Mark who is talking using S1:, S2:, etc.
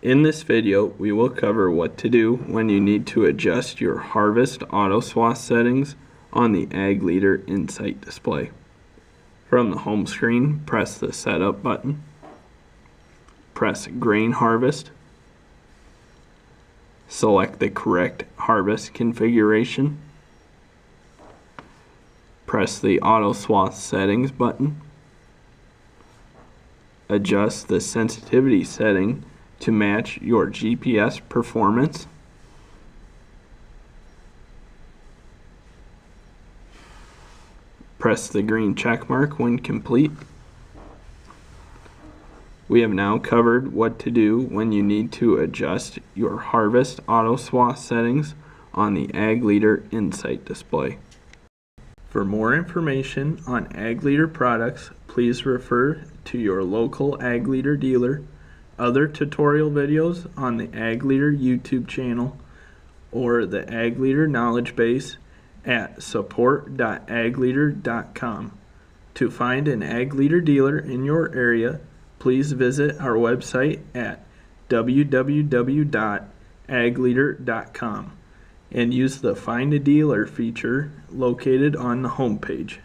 S1: In this video, we will cover what to do when you need to adjust your Harvest AutoSwath settings on the Ag Leader Insight display. From the home screen, press the Setup button. Press Grain Harvest. Select the correct harvest configuration. Press the AutoSwath Settings button. Adjust the sensitivity setting to match your GPS performance. Press the green check mark when complete. We have now covered what to do when you need to adjust your Harvest AutoSwath settings on the Ag Leader Insight display. For more information on Ag Leader products, please refer to your local Ag Leader dealer, other tutorial videos on the Ag Leader YouTube channel, or the Ag Leader Knowledgebase at support.agleader.com. To find an Ag Leader dealer in your area, please visit our website at www.agleader.com and use the Find a Dealer feature located on the homepage.